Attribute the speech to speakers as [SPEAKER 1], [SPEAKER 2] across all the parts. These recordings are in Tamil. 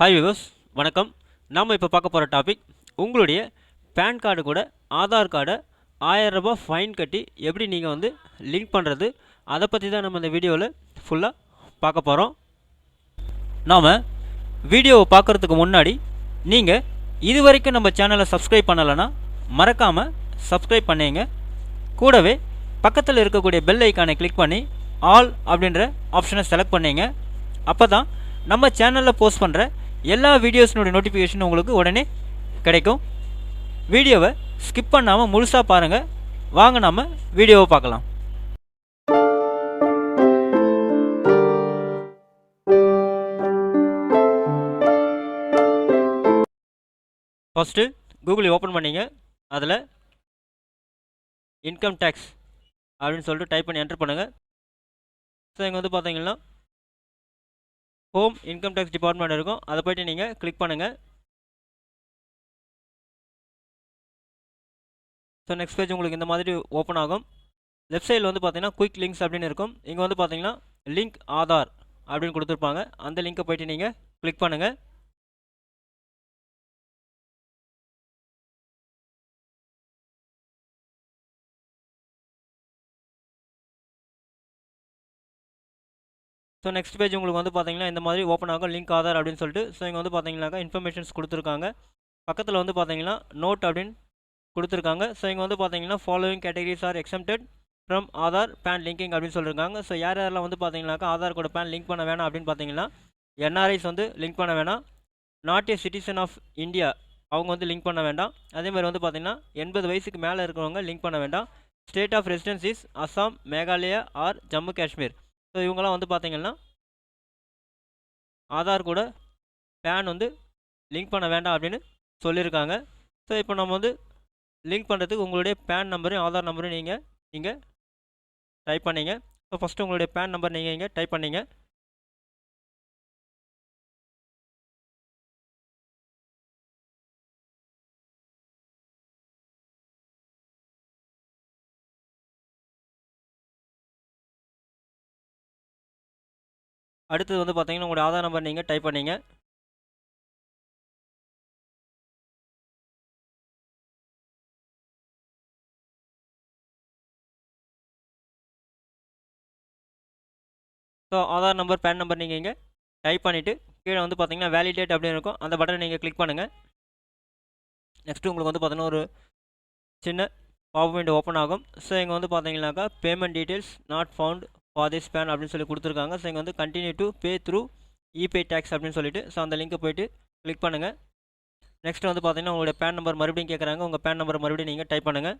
[SPEAKER 1] ஹாய் விவர்ஸ், வணக்கம். நாம் இப்போ பார்க்க போகிற டாபிக் உங்களுடைய பேன் கார்டு கூட ஆதார் கார்டை 1000 ரூபாய் ஃபைன் கட்டி எப்படி நீங்கள் லிங்க் பண்ணுறது, அதை பற்றி தான் நம்ம இந்த வீடியோவில் ஃபுல்லாக பார்க்க போகிறோம். நாம் வீடியோவை பார்க்குறதுக்கு முன்னாடி நீங்கள் இது வரைக்கும் நம்ம சேனலை சப்ஸ்கிரைப் பண்ணலைன்னா மறக்காமல் சப்ஸ்கிரைப் பண்ணிங்க. கூடவே பக்கத்தில் இருக்கக்கூடிய பெல் ஐக்கானை கிளிக் பண்ணி ஆல் அப்படின்ற ஆப்ஷனை செலக்ட் பண்ணிங்க. அப்போ தான் நம்ம சேனலில் போஸ்ட் பண்ணுற எல்லா வீடியோஸ்னுடைய நோட்டிஃபிகேஷன் உங்களுக்கு உடனே கிடைக்கும். வீடியோவை ஸ்கிப் பண்ணாமல் முழுசாக பாருங்கள். வாங்க நாம் வீடியோவை பார்க்கலாம். ஃபஸ்ட்டு கூகுளை ஓப்பன் பண்ணிங்க. அதில் இன்கம் டேக்ஸ் அப்படின்னு சொல்லிட்டு டைப் பண்ணி என்டர் பண்ணுங்கள். ஸோ இங்கே பார்த்தீங்கன்னா ஹோம் இன்கம் டேக்ஸ் டிபார்ட்மெண்ட் இருக்கும். அதை போய்ட்டு நீங்கள் கிளிக் பண்ணுங்கள். ஸோ நெக்ஸ்ட் பேஜ் உங்களுக்கு இந்த மாதிரி ஓப்பன் ஆகும். லெஃப்ட் சைடில் பார்த்தீங்கன்னா குயிக் லிங்க்ஸ் அப்படின்னு இருக்கும். இங்கே பார்த்தீங்கன்னா லிங்க் ஆதார் அப்படின்னு கொடுத்துருப்பாங்க. அந்த லிங்க்கை போய்ட்டு நீங்கள் கிளிக் பண்ணுங்கள். ஸோ நெக்ஸ்ட் பேஜ் உங்களுக்கு பார்த்தீங்கன்னா இந்த மாதிரி ஓப்பன் ஆகும், லிங்க் ஆதார் அப்படின்னு சொல்லிட்டு. ஸோ இங்கே பார்த்தீங்கன்னாக்கா இன்ஃபர்மேஷன்ஸ் கொடுத்துருக்காங்க. பக்கத்தில் பார்த்தீங்கன்னா நோட் அப்படின்னு கொடுத்துருக்காங்க. ஸோ இங்கே பார்த்தீங்கன்னா following categories are exempted from Aadhaar PAN linking அப்படின்னு சொல்லியிருக்காங்க. ஸோ யாரெல்லாம் பார்த்தீங்கன்னாக்கா ஆதார் கூட பேன் லிங்க் பண்ண வேணாம் அப்படின்னு பார்த்தீங்கன்னா என்ஆர்ஐஸ் லிங்க் பண்ண வேணாம். Not a citizen of India அவங்க லிங்க் பண்ண வேண்டாம். அதேமாதிரி பார்த்தீங்கன்னா 80 வயசுக்கு மேலே இருக்கிறவங்க லிங்க் பண்ண வேண்டாம். State of residence is Assam, Meghalaya or Jammu Kashmir. So இவங்களாம் பார்த்தீங்கன்னா ஆதார் கூட பேன் லிங்க் பண்ண வேண்டாம் அப்படின்னு சொல்லியிருக்காங்க. ஸோ இப்போ நம்ம லிங்க் பண்ணுறதுக்கு உங்களுடைய பேன் நம்பரையும் ஆதார் நம்பரையும் நீங்கள் டைப் பண்ணிங்க. ஸோ ஃபஸ்ட்டு உங்களுடைய பேன் நம்பர் நீங்கள் இங்கே டைப் பண்ணிங்க. அடுத்தது பார்த்தீங்கன்னா உங்களுடைய ஆதார் நம்பர் நீங்கள் டைப் பண்ணிங்க. So Aadhaar number PAN number நீங்கள் இங்கே டைப் பண்ணிவிட்டு கீழே பார்த்தீங்கன்னா வேலிடேட் அப்படின்னு இருக்கும். அந்த பட்டனை நீங்கள் கிளிக் பண்ணுங்கள். நெக்ஸ்ட்டு உங்களுக்கு பார்த்தீங்கன்னா ஒரு சின்ன பாப் விண்டோ ஓப்பன் ஆகும். ஸோ இங்கே பார்த்தீங்கன்னாக்கா payment details not found for this PAN அப்படின்னு சொல்லி கொடுத்துருக்காங்க. ஸோ இங்கே continue to pay through epay taxes அப்படின்னு சொல்லிட்டு ஸோ அந்த லிங்க்கை போய்ட்டு கிளிக் பண்ணுங்கள். நெக்ஸ்ட் பார்த்தீங்கன்னா உங்களுடைய பேன் நம்பர் மறுபடியும் கேட்குறாங்க. உங்கள் பேன் நம்பர் மறுபடியும் நீங்கள் டைப் பண்ணுங்கள்.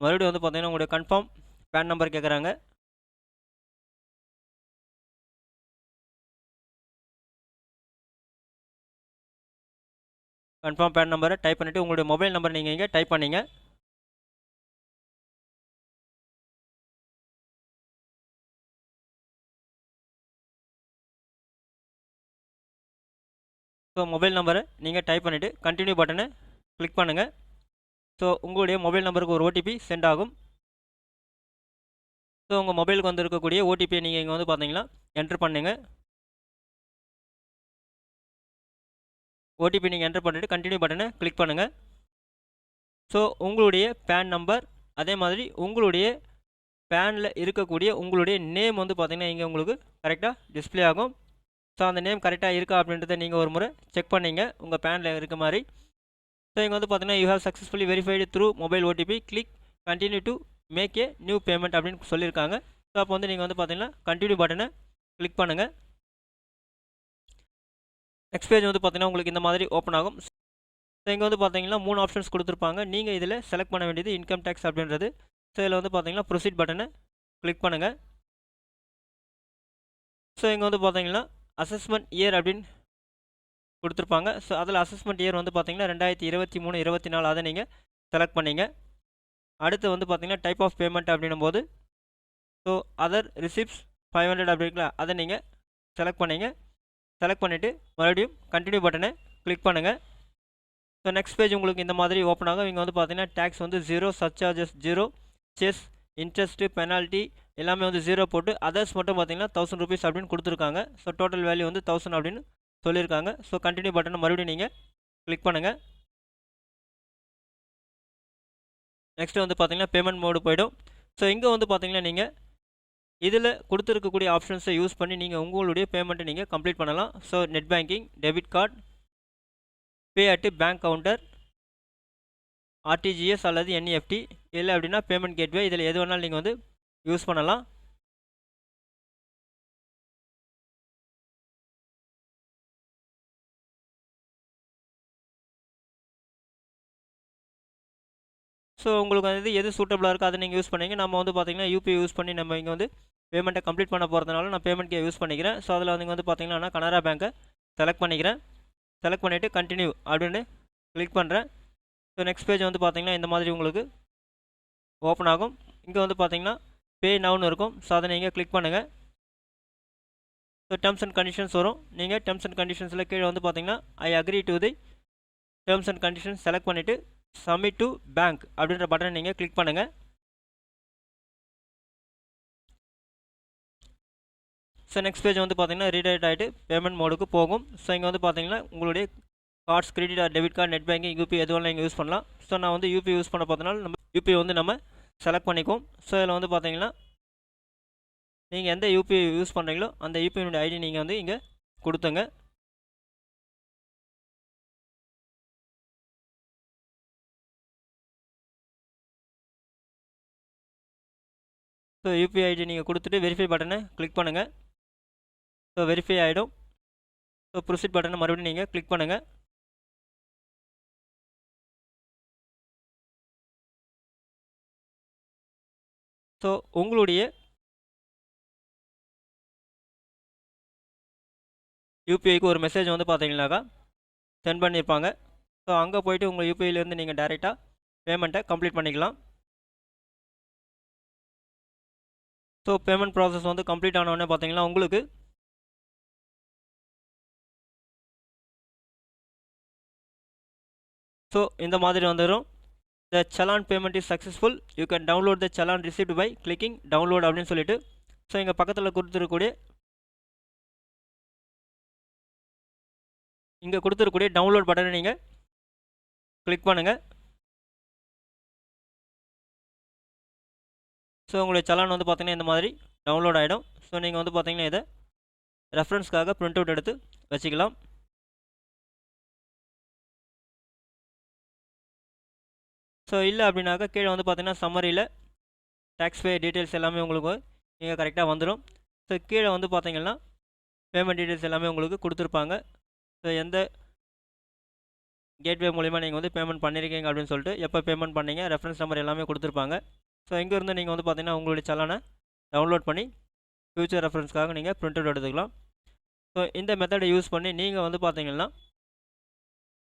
[SPEAKER 1] மறுபடியும் பார்த்தீங்கன்னா உங்களுடைய கன்ஃபார்ம் பேன் நம்பர் கேட்குறாங்க. கன்ஃபார்ம் பேன் நம்பரை டைப் பண்ணிவிட்டு உங்களுடைய மொபைல் நம்பர் நீங்கள் இங்கே டைப் பண்ணிங்க. ஸோ மொபைல் நம்பரை நீங்கள் டைப் பண்ணிவிட்டு கண்டினியூ பட்டனை கிளிக் பண்ணுங்கள். ஸோ உங்களுடைய மொபைல் நம்பருக்கு ஒரு ஓடிபி சென்ட் ஆகும். ஸோ உங்கள் மொபைலுக்கு இருக்கக்கூடிய ஓடிபியை நீங்கள் இங்கே பார்த்தீங்கன்னா என்ட்ரு பண்ணுங்க. ஓடிபி நீங்கள் என்ட்ரு பண்ணிவிட்டு கண்டினியூ பட்டனை கிளிக் பண்ணுங்கள். ஸோ உங்களுடைய பேன் நம்பர் அதே மாதிரி உங்களுடைய பேனில் இருக்கக்கூடிய உங்களுடைய நேம் பார்த்தீங்கன்னா இங்கே உங்களுக்கு கரெக்டாக டிஸ்பிளே ஆகும். ஸோ அந்த நேம் கரெக்டாக இருக்கா அப்படின்றத நீங்கள் ஒரு முறை செக் பண்ணிங்க உங்கள் பேனில் இருக்க மாதிரி. ஸோ இங்கே பார்த்தீங்கன்னா you have successfully verified through mobile OTP, click continue to make a new payment அப்படின்னு சொல்லியிருக்காங்க. ஸோ அப்போ நீங்கள் பார்த்தீங்கன்னா கண்டினியூ பட்டனை கிளிக் பண்ணுங்கள். நெக்ஸ்ட் பேஜ் பார்த்தீங்கன்னா உங்களுக்கு இந்த மாதிரி ஓப்பன் ஆகும். ஸோ இங்கே பார்த்தீங்கன்னா 3 ஆப்ஷன்ஸ் கொடுத்துருப்பாங்க. நீங்கள் இதில் செலக்ட் பண்ண வேண்டியது இன்கம் டேக்ஸ் அப்படின்றது. ஸோ இதில் பார்த்தீங்கன்னா ப்ரொசீட் பட்டனை கிளிக் பண்ணுங்கள். ஸோ இங்கே பார்த்தீங்கன்னா அசஸ்மெண்ட் இயர் அப்படின்னு கொடுத்துருப்பாங்க. ஸோ அதில் அசஸ்மெண்ட் இயர் பார்த்தீங்கன்னா 2023, 24 அதை நீங்கள் செலக்ட் பண்ணிங்க. அடுத்து பார்த்தீங்கன்னா டைப் ஆஃப் பேமெண்ட் அப்படின்னும் போது ஸோ அதர் ரிசிப்ட்ஸ் 500 அப்படிங்களா அதை நீங்கள் செலக்ட் பண்ணிங்க. செலக்ட் பண்ணிவிட்டு மறுபடியும் கண்டினியூ பட்டனை கிளிக் பண்ணுங்கள். ஸோ நெக்ஸ்ட் பேஜ் உங்களுக்கு இந்த மாதிரி ஓப்பன் ஆகும். இங்கே வந்து பார்த்தீங்கன்னா டேக்ஸ் வந்து 0, சர்சார்ஜஸ் 0, செஸ் இன்ட்ரெஸ்ட்டு பெனால்ட்டி எல்லாமே வந்து 0 போட்டு அதர்ஸ் மட்டும் பார்த்தீங்கன்னா 1000 rupees அப்படின்னு கொடுத்துருக்காங்க. ஸோ டோட்டல் வேல்யூ வந்து 1000 அப்படின்னு சொல்லியிருக்காங்க. ஸோ கண்டினியூ பட்டனை மறுபடியும் நீங்கள் கிளிக் பண்ணுங்கள். நெக்ஸ்ட்டு வந்து பார்த்தீங்கன்னா பேமெண்ட் மோடு போய்டும். ஸோ இங்கே வந்து பார்த்தீங்கன்னா நீங்கள் இதில் கொடுத்துருக்கக்கூடிய ஆப்ஷன்ஸை யூஸ் பண்ணி நீங்கள் உங்களுடைய பேமெண்ட்டை நீங்கள் கம்ப்ளீட் பண்ணலாம். So net banking, debit card, pay at bank counter, RTGS அல்லது என்இஎஃப்டி இல்லை அப்படின்னா பேமெண்ட் கேட்வே, இதில் எது வேணாலும் நீங்கள் வந்து யூஸ் பண்ணலாம். ஸோ உங்களுக்கு வந்து எது சூட்டபுளாக இருக்கோ அதை நீங்கள் யூஸ் பண்ணிங்க. நம்ம வந்து பார்த்தீங்கன்னா யூபிஐ யூஸ் பண்ணி நம்ம இங்கே வந்து பேமெண்ட்டை கம்ப்ளீட் பண்ண போகிறதுனால நான் பேமெண்ட் கே யூஸ் பண்ணிக்கிறேன். ஸோ அதில் வந்து வந்து பார்த்தீங்கன்னா நான் கனரா பேங்க்கை செலக்ட் பண்ணிக்கிறேன். செலக்ட் பண்ணிவிட்டு கண்டினியூ அப்படின்னு கிளிக் பண்ணுறேன். ஸோ நெக்ஸ்ட் பேஜ் வந்து பார்த்தீங்கன்னா இந்த மாதிரி உங்களுக்கு ஓப்பன் ஆகும். இங்கே வந்து பார்த்தீங்கன்னா பே நவுன்னு இருக்கும். ஸோ அதை நீங்கள் கிளிக் பண்ணுங்கள். ஸோ டேர்ம்ஸ் அண்ட் கண்டிஷன்ஸ் வரும். நீங்கள் டேர்ம்ஸ் அண்ட் கண்டிஷன்ஸில் கீழே வந்து பார்த்தீங்கன்னா I agree to the terms and conditions select பண்ணிவிட்டு சப்மிட் டு பேங்க் அப்படின்ற பட்டனை நீங்கள் கிளிக் பண்ணுங்கள். ஸோ நெக்ஸ்ட் பேஜ் வந்து பார்த்தீங்கன்னா ரீடைரக்ட் ஆகிட்டு பேமெண்ட் மோடுக்கு போகும். ஸோ இங்கே வந்து பார்த்தீங்கன்னா உங்களுடைய cards, credit or debit card, net banking, UPI எது வேணாலும் நீங்கள் யூஸ் பண்ணலாம். ஸோ நான் வந்து யூபிஐ யூஸ் பண்ண பார்த்தனால நம்ம யூபிஐ வந்து நம்ம செலக்ட் பண்ணிக்குவோம். ஸோ இதில் வந்து பார்த்தீங்கன்னா நீங்கள் எந்த யூபிஐ யூஸ் பண்ணுறீங்களோ அந்த யூபிஐனுடைய ஐடி நீங்கள் வந்து இங்கே கொடுத்துங்க. ஸோ யூபிஐ ஐடி நீங்கள் கொடுத்துட்டு வெரிஃபை பட்டனை கிளிக் பண்ணுங்கள். ஸோ வெரிஃபை ஆகிடும். ஸோ ப்ரொசீட் பட்டனை மறுபடியும் நீங்கள் கிளிக் பண்ணுங்கள். ஸோ உங்களுடைய யூபிஐக்கு ஒரு மெசேஜ் வந்து பார்த்தீங்கன்னாக்கா சென்ட் பண்ணியிருப்பாங்க. ஸோ அங்கே போய்ட்டு உங்கள் யூபிஐலேருந்து நீங்கள் டைரெக்டாக பேமெண்ட்டை கம்ப்ளீட் பண்ணிக்கலாம். ஸோ பேமெண்ட் ப்ராசஸ் வந்து கம்ப்ளீட் ஆனவுடனே பார்த்தீங்கன்னா உங்களுக்கு ஸோ இந்த மாதிரி வந்துடும். The challan payment is successful, you can download the challan received by clicking download அப்படின்னு சொல்லிட்டு ஸோ இங்கே பக்கத்தில் கொடுத்துருக்கக்கூடிய டவுன்லோட் பட்டனை நீங்கள் கிளிக் பண்ணுங்கள். ஸோ உங்களுடைய சலான் வந்து பார்த்தீங்கன்னா இந்த மாதிரி டவுன்லோட் ஆகிடும். ஸோ நீங்கள் வந்து பார்த்தீங்கன்னா இதை ரெஃபரன்ஸ்க்காக பிரிண்ட் அவுட் எடுத்து வச்சுக்கலாம். ஸோ இல்லை அப்படின்னாக்கா கீழே வந்து பார்த்தீங்கன்னா சம்மரியில் டேக்ஸ் பே டீட்டெயில்ஸ் எல்லாமே உங்களுக்கு இங்கே கரெக்டாக வந்துடும். ஸோ கீழே வந்து பார்த்தீங்கன்னா பேமெண்ட் டீட்டெயில்ஸ் எல்லாமே உங்களுக்கு கொடுத்துருப்பாங்க. ஸோ எந்த கேட்வே மூலிமா நீங்கள் வந்து பேமெண்ட் பண்ணியிருக்கீங்க அப்படின்னு சொல்லிட்டு எப்போ பேமெண்ட் பண்ணீங்க, ரெஃபரன்ஸ் நம்பர் எல்லாமே கொடுத்துருப்பாங்க. ஸோ இங்கேருந்து நீங்கள் வந்து பார்த்தீங்கன்னா உங்களுடைய சலானை டவுன்லோட் பண்ணி ஃப்யூச்சர் ரெஃபரன்ஸ்க்காக நீங்கள் பிரிண்ட் அவுட் எடுத்துக்கலாம். ஸோ இந்த மெத்தடை யூஸ் பண்ணி நீங்கள் வந்து பார்த்தீங்கன்னா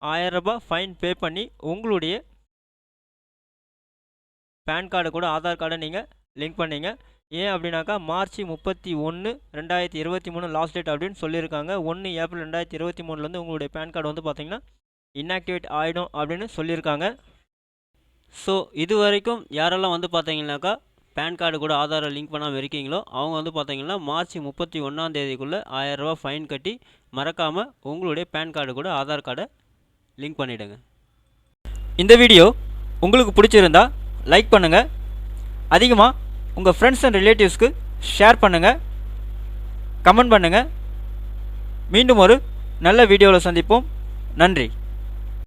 [SPEAKER 1] 1000 ரூபாய் ஃபைன் பே பண்ணி உங்களுடைய பேன் கார்டு கூட ஆதார் கார்டை நீங்கள் லிங்க் பண்ணீங்க. ஏன் அப்படின்னாக்கா மார்ச் 31, 2023 லாஸ்ட் டேட் அப்படின்னு சொல்லியிருக்காங்க. 1 ஏப்ரல் 2023 உங்களுடைய பேன் கார்டு வந்து பார்த்தீங்கன்னா இன்ஆக்டிவேட் ஆகிடும் அப்படின்னு சொல்லியிருக்காங்க. ஸோ இது வரைக்கும் யாரெல்லாம் வந்து பார்த்தீங்கன்னாக்கா பேன் கார்டு கூட ஆதாரை லிங்க் பண்ணாமல் இருக்கீங்களோ அவங்க வந்து பார்த்தீங்கன்னா மார்ச் 31 1000 ரூபா ஃபைன் கட்டி மறக்காமல் உங்களுடைய பேன் கார்டு கூட ஆதார் கார்டை லிங்க் பண்ணிவிடுங்க. இந்த வீடியோ உங்களுக்கு பிடிச்சிருந்தா லைக் பண்ணுங்கள், அதிகமாக உங்கள் ஃப்ரெண்ட்ஸ் அண்ட் ரிலேட்டிவ்ஸ்க்கு ஷேர் பண்ணுங்கள், கமெண்ட் பண்ணுங்கள். மீண்டும் ஒரு நல்ல வீடியோவில் சந்திப்போம். நன்றி.